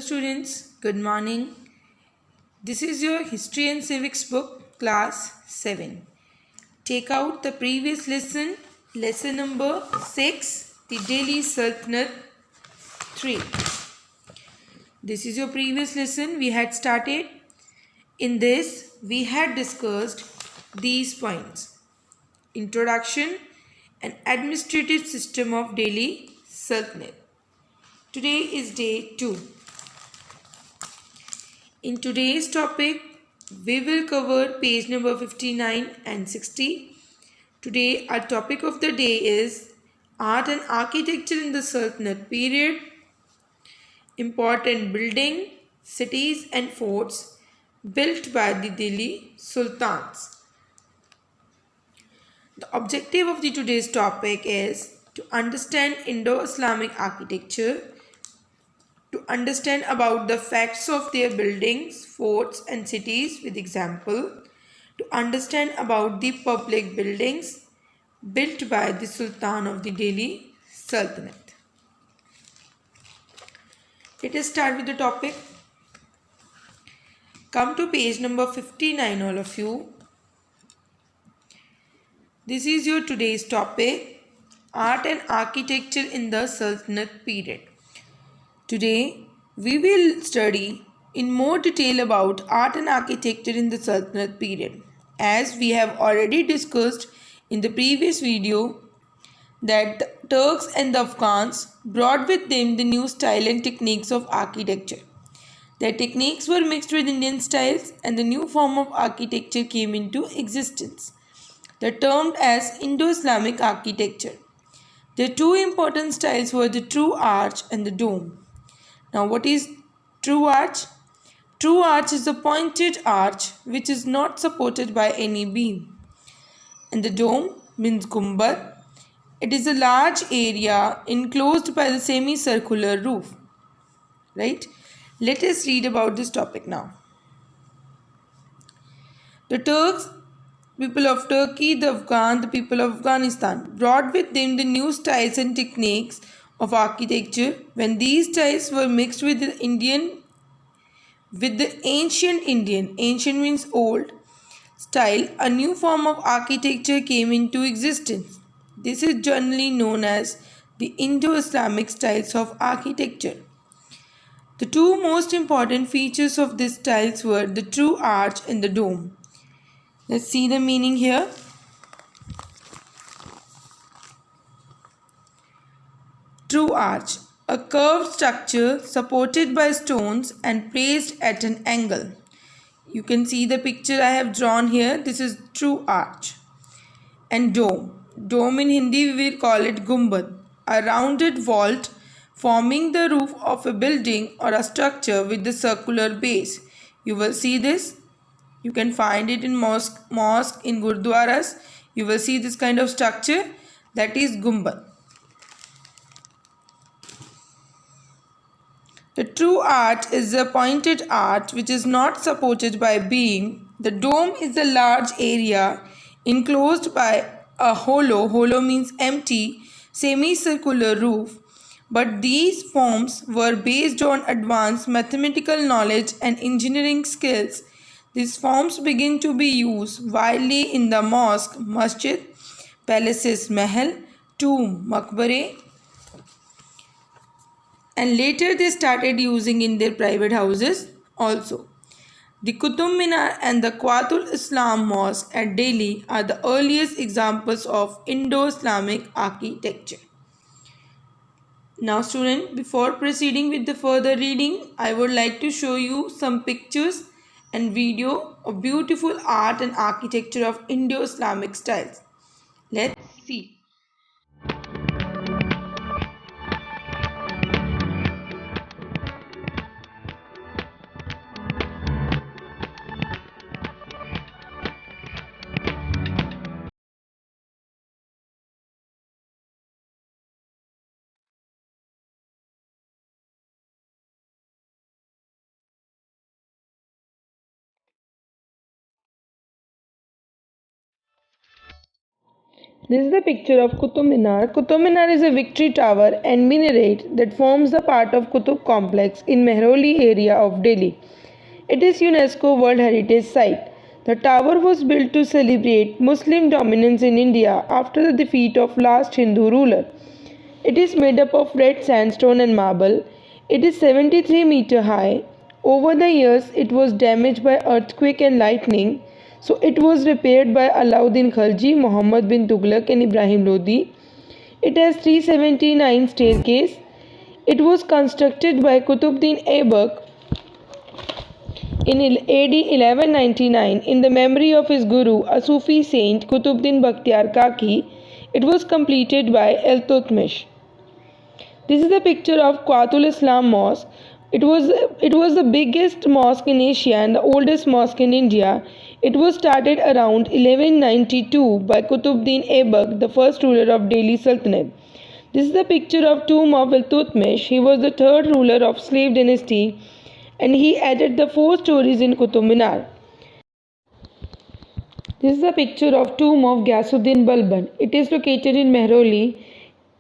students, good morning. This is your History and Civics book, class 7. Take out the previous lesson number 6, the Delhi Sultanate 3. This is your previous lesson we had started. In this, we had discussed these points: Introduction and Administrative System of Delhi Sultanate. Today is day 2. In today's topic, we will cover page number 59 and 60. Today, our topic of the day is Art and Architecture in the Sultanate period, important building, cities and forts built by the Delhi Sultans. The objective of today's topic is to understand Indo-Islamic architecture, to understand about the facts of their buildings, forts and cities with example, to understand about the public buildings built by the Sultan of the Delhi Sultanate. Let us start with the topic. Come to page number 59, all of you. This is your today's topic, Art and Architecture in the Sultanate period. Today, we will study in more detail about art and architecture in the Sultanate period. As we have already discussed in the previous video, that the Turks and the Afghans brought with them the new style and techniques of architecture. Their techniques were mixed with Indian styles and the new form of architecture came into existence. They are termed as Indo-Islamic architecture. The two important styles were the true arch and the dome. Now, what is true arch? True arch is a pointed arch which is not supported by any beam. And the dome means gumbad. It is a large area enclosed by the semicircular roof. Right? Let us read about this topic now. The Turks, people of Turkey, the Afghan, the people of Afghanistan brought with them the new styles and techniques of architecture. When these styles were mixed with the ancient Indian, ancient means old, style, a new form of architecture came into existence. This is generally known as the Indo-Islamic styles of architecture. The two most important features of these styles were the true arch and the dome. Let's see the meaning here. True arch, a curved structure supported by stones and placed at an angle. You can see the picture I have drawn here. This is true arch. And dome. Dome in Hindi we will call it gumbad, a rounded vault forming the roof of a building or a structure with the circular base. You will see this. You can find it in mosque, in gurdwaras. You will see this kind of structure, that is gumbad. The true arch is a pointed arch which is not supported by beam. The dome is a large area enclosed by a hollow means empty, semicircular roof. But these forms were based on advanced mathematical knowledge and engineering skills. These forms begin to be used widely in the mosque, masjid, palaces, mahal, tomb, maqbare, and later they started using in their private houses also. The Qutub Minar and the Quatul Islam Mosque at Delhi are the earliest examples of Indo-Islamic architecture. Now student, before proceeding with the further reading, I would like to show you some pictures and video of beautiful art and architecture of Indo-Islamic styles. Let's see. This is the picture of Qutub Minar. Qutub Minar is a victory tower and minaret that forms the part of Qutub complex in Mehrauli area of Delhi. It is UNESCO World Heritage Site. The tower was built to celebrate Muslim dominance in India after the defeat of last Hindu ruler. It is made up of red sandstone and marble. It is 73-meter high. Over the years, it was damaged by earthquake and lightning, so it was repaired by Alauddin Khalji, Muhammad bin Tughlaq and Ibrahim Lodi. It has 379 staircase. It was constructed by Qutbuddin Aibak in AD 1199 in the memory of his guru, a Sufi saint Qutbuddin Bakhtiar Kaki. It was completed by Iltutmish. This is the picture of Qatul Islam Mosque. It was the biggest mosque in Asia and the oldest mosque in India. It was started around 1192 by Qutbuddin Aibak, the first ruler of Delhi Sultanate. This is the picture of tomb of Iltutmish. He was the third ruler of slave dynasty and he added the 4 stories in Qutub Minar. This is the picture of tomb of Ghiyasuddin Balban. It is located in Mehrauli.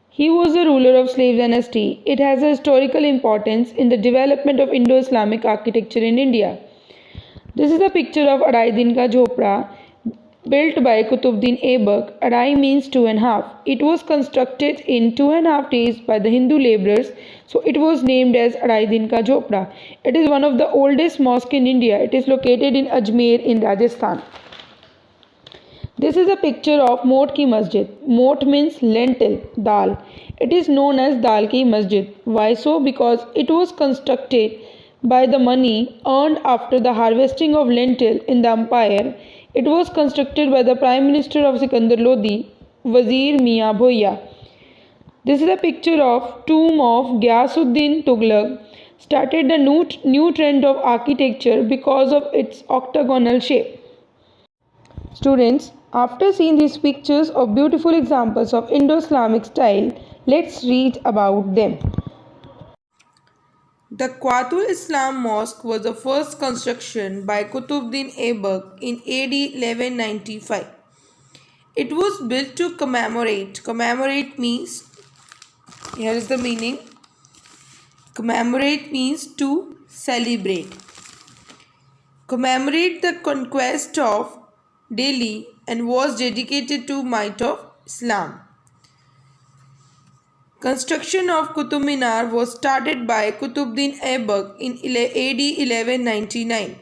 He was the ruler of slave dynasty. It has a historical importance in the development of Indo-Islamic architecture in India. This is the picture of Arai Din Ka Jhopra built by Qutbuddin Aibak. Arai means 2.5. It was constructed in 2.5 days by the Hindu laborers, so it was named as Arai Din Ka Jhopra. It is one of the oldest mosques in India. It is located in Ajmer in Rajasthan. This is a picture of Mot Ki Masjid. Mot means lentil, dal. It is known as Dal Ki Masjid. Why so? Because it was constructed by the money earned after the harvesting of lentil in the empire. It was constructed by the Prime Minister of Sikandar Lodi, Wazir Mian Bhoya. This is a picture of tomb of Ghiyasuddin Tughlaq. Started the new trend of architecture because of its octagonal shape. Students, after seeing these pictures of beautiful examples of Indo-Islamic style, let's read about them. The Qatul Islam Mosque was the first construction by Qutbuddin Aibak in AD 1195. It was built to commemorate means, here is the meaning, commemorate means to celebrate. Commemorate the conquest of Delhi and was dedicated to might of Islam. Construction of Qutub Minar was started by Qutbuddin Aibak in AD 1199.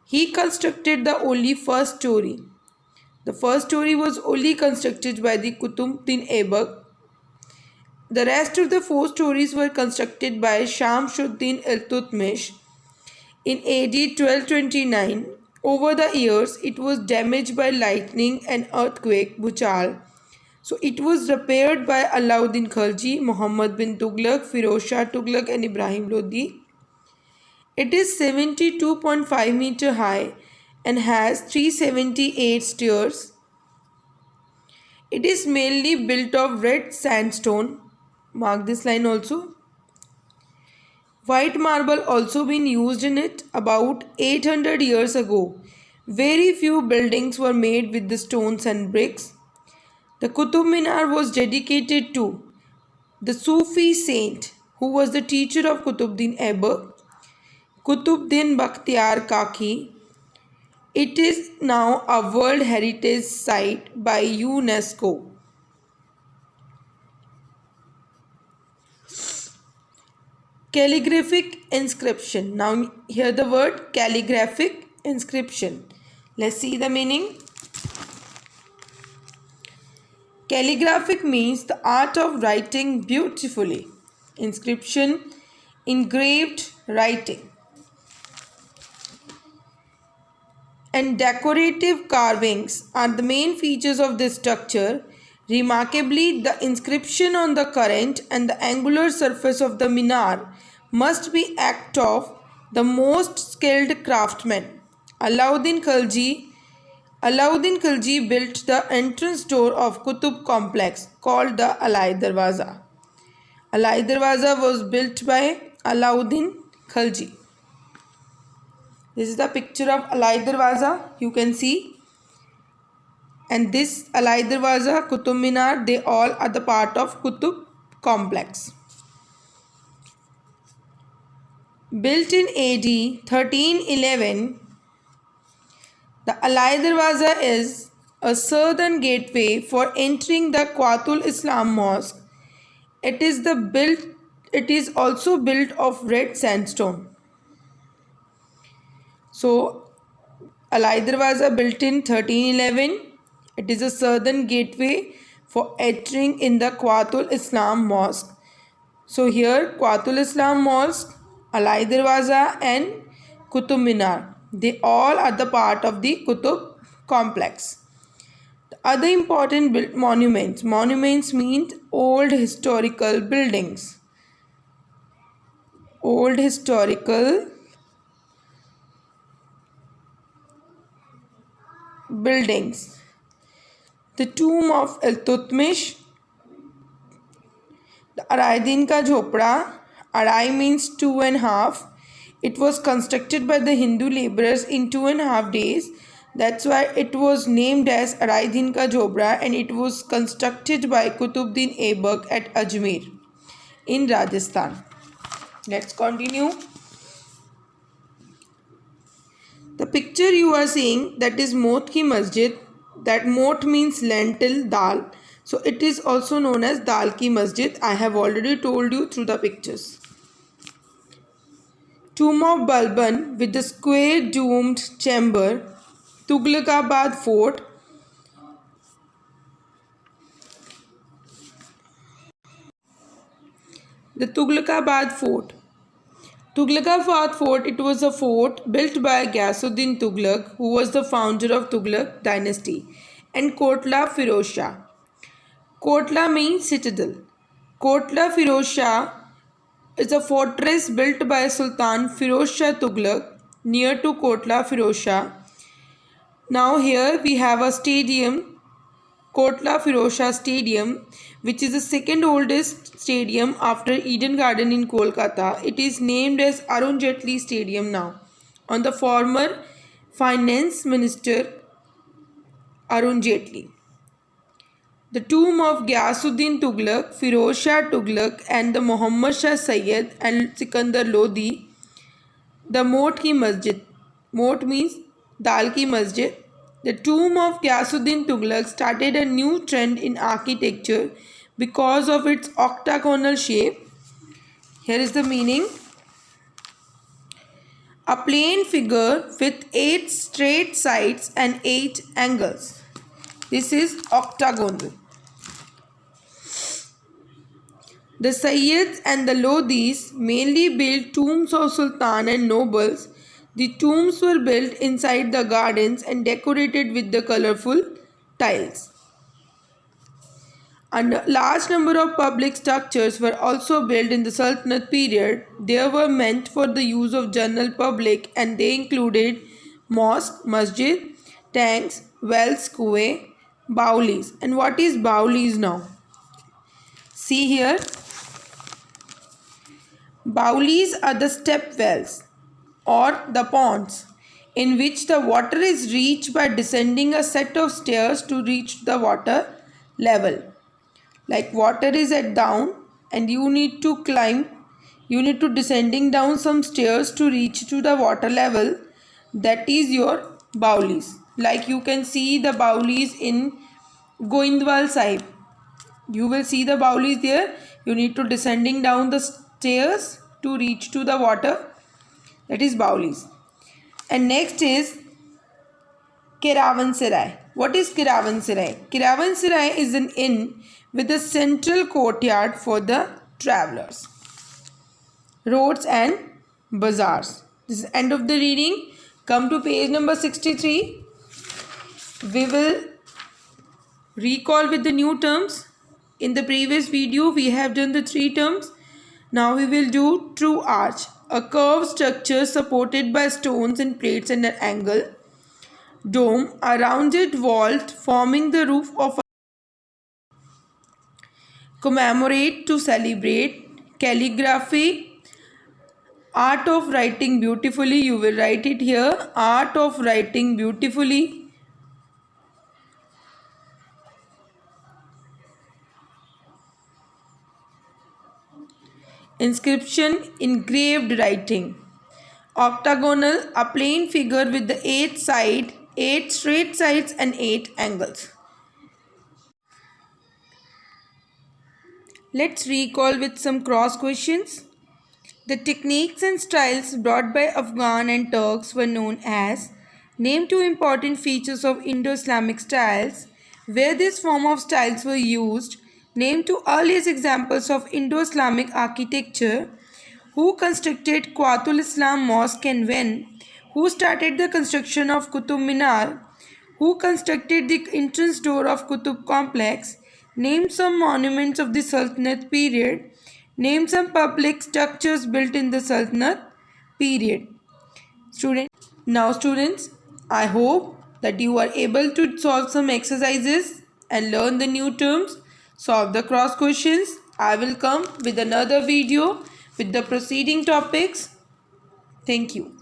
He constructed the only first story. The first story was only constructed by the Qutbuddin Aibak. The rest of the 4 stories were constructed by Shamsuddin Iltutmish in AD 1229. Over the years, it was damaged by lightning and earthquake, Bhuchal. So it was repaired by Alauddin Khalji, Muhammad bin Tughlaq, Firoz Shah Tughlaq and Ibrahim Lodi. It is 72.5 meter high and has 378 stairs. It is mainly built of red sandstone. Mark this line also. White marble also been used in it about 800 years ago. Very few buildings were made with the stones and bricks. The Qutub Minar was dedicated to the Sufi saint who was the teacher of Qutbuddin Aibak, Qutbuddin Bakhtiar Kaki. It is now a World Heritage Site by UNESCO. Calligraphic inscription. Now hear the word calligraphic inscription. Let's see the meaning. Calligraphic means the art of writing beautifully. Inscription, engraved writing. And decorative carvings are the main features of this structure. Remarkably, the inscription on the current and the angular surface of the minar must be act of the most skilled craftsmen. Alauddin Khalji built the entrance door of Qutub complex called the Alai Darwaza. Alai Darwaza was built by Alauddin Khalji. This is the picture of Alai Darwaza. You can see and this Alai Darwaza, Qutub Minar, they all are the part of Qutub complex. Built in AD 1311, the Alai Darwaza is a southern gateway for entering the Qatul Islam Mosque. It is also built of red sandstone. So, Alai Darwaza built in 1311. It is a southern gateway for entering in the Qatul Islam Mosque. So here Qatul Islam Mosque, Alai Darwaza and Qutub Minar, they all are the part of the Qutub complex. The other important monuments. Monuments means old historical buildings. Old historical buildings. The tomb of Iltutmish, the Arai Ka Jhopda. Arai means 2.5. It was constructed by the Hindu laborers in 2.5 days. That's why it was named as Arai Ka Jhopda, and it was constructed by Qutubuddin Aibak at Ajmer in Rajasthan. Let's continue. The picture you are seeing, that is Mot Ki Masjid. That Mot means lentil, dal. So it is also known as Dal Ki Masjid. I have already told you through the pictures. Tomb of Balban with the square domed chamber. Tughlaqabad Fort. The Tughlaqabad Fort. Tughlaqabad Fort, it was a fort built by Ghiyasuddin Tughlaq, who was the founder of Tughlaq dynasty, and Kotla Firoz Shah. Kotla means citadel. Kotla Firoz Shah is a fortress built by Sultan Firoz Shah Tughlaq near to Kotla Firoz Shah. Now here we have a stadium, Kotla Firoz Shah Stadium, which is the second oldest stadium after Eden Garden in Kolkata. It is named as Arun Jaitley Stadium now, on the former finance minister Arun Jaitley. The tomb of Ghiyasuddin Tughlaq, Firoz Shah Tughlaq and the Muhammad Shah Sayyid and Sikandar Lodi. The Mot Ki Masjid. Mot means Dal Ki Masjid. The tomb of Ghiyasuddin Tughlaq started a new trend in architecture because of its octagonal shape. Here is the meaning. A plain figure with 8 straight sides and 8 angles. This is octagonal. The Sayyids and the Lodis mainly built tombs of sultan and nobles. The tombs were built inside the gardens and decorated with the colorful tiles. And a large number of public structures were also built in the Sultanate period. They were meant for the use of general public, and they included mosque, masjid, tanks, wells, kuwe, baulis. And what is baulis now? See here. Baulis are the step wells or the ponds in which the water is reached by descending a set of stairs to reach the water level. Like water is at down and you need to climb, you need to descending down some stairs to reach to the water level. That is your baulis. Like you can see the baulis in Goindwal Sahib. You will see the baulis there. You need to descending down the stairs to reach to the water. That is baulis. And next is Caravanserai. What is Caravanserai? Caravanserai is an inn with a central courtyard for the travelers. Roads and bazaars. This is end of the reading. Come to page number 63. We will recall with the new terms. In the previous video, we have done the 3 terms. Now we will do true arch. A curved structure supported by stones and plates at an angle. Dome, a rounded vault forming the roof of a commemorate to celebrate. Calligraphy, art of writing beautifully. You will write it here. Art of writing beautifully. Inscription, engraved writing. Octagonal, a plain figure with the 8 straight sides and 8 angles. Let's recall with some cross questions. The techniques and styles brought by Afghan and Turks were known as. Name 2 important features of Indo-Islamic styles. Where this form of styles were used. Name 2 earliest examples of Indo-Islamic architecture. Who constructed Qatul Islam Mosque and when? Who started the construction of Qutub Minar? Who constructed the entrance door of Qutub Complex? Name some monuments of the Sultanate period. Name some public structures built in the Sultanate period. Students, I hope that you are able to solve some exercises and learn the new terms, solve the cross questions. I will come with another video with the preceding topics. Thank you.